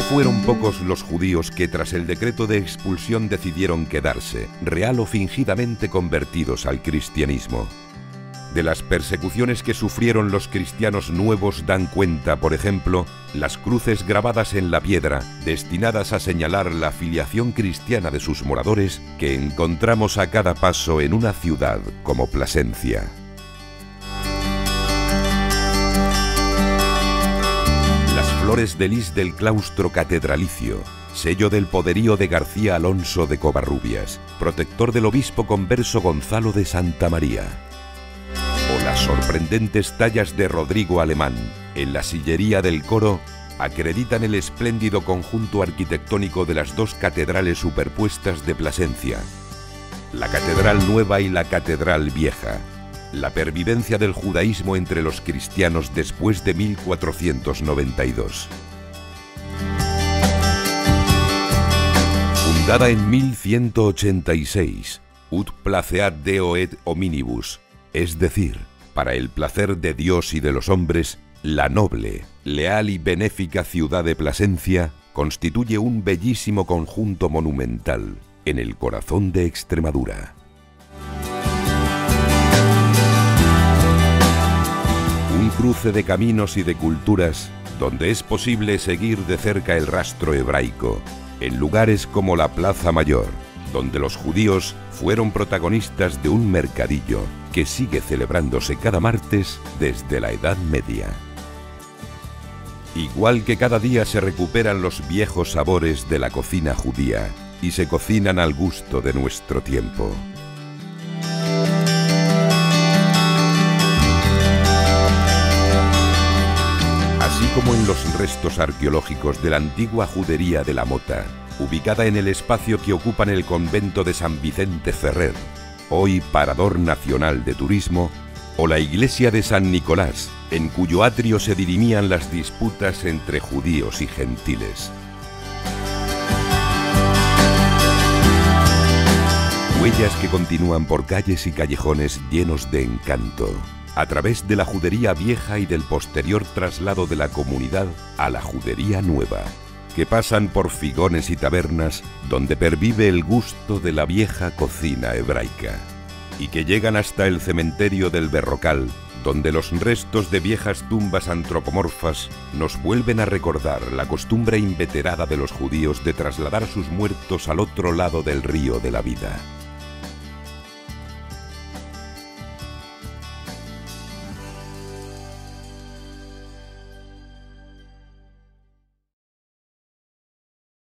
No fueron pocos los judíos que tras el decreto de expulsión decidieron quedarse, real o fingidamente convertidos al cristianismo. De las persecuciones que sufrieron los cristianos nuevos dan cuenta, por ejemplo, las cruces grabadas en la piedra, destinadas a señalar la filiación cristiana de sus moradores, que encontramos a cada paso en una ciudad como Plasencia. Las flores de lis del claustro catedralicio, sello del poderío de García Alonso de Covarrubias, protector del obispo converso Gonzalo de Santa María. O las sorprendentes tallas de Rodrigo Alemán en la sillería del coro acreditan el espléndido conjunto arquitectónico de las dos catedrales superpuestas de Plasencia, la Catedral Nueva y la Catedral Vieja, la pervivencia del judaísmo entre los cristianos después de 1492. Fundada en 1186, ut placeat Deo et hominibus, es decir, para el placer de Dios y de los hombres, la noble, leal y benéfica ciudad de Plasencia constituye un bellísimo conjunto monumental en el corazón de Extremadura. Un cruce de caminos y de culturas donde es posible seguir de cerca el rastro hebraico, en lugares como la Plaza Mayor, donde los judíos fueron protagonistas de un mercadillo que sigue celebrándose cada martes desde la Edad Media. Igual que cada día se recuperan los viejos sabores de la cocina judía y se cocinan al gusto de nuestro tiempo. Así como en los restos arqueológicos de la antigua judería de la Mota, ubicada en el espacio que ocupan el convento de San Vicente Ferrer, hoy parador nacional de turismo, o la iglesia de San Nicolás, en cuyo atrio se dirimían las disputas entre judíos y gentiles. Huellas que continúan por calles y callejones llenos de encanto, a través de la judería vieja y del posterior traslado de la comunidad a la judería nueva, que pasan por figones y tabernas donde pervive el gusto de la vieja cocina hebraica, y que llegan hasta el cementerio del Berrocal, donde los restos de viejas tumbas antropomorfas nos vuelven a recordar la costumbre inveterada de los judíos de trasladar sus muertos al otro lado del río de la vida.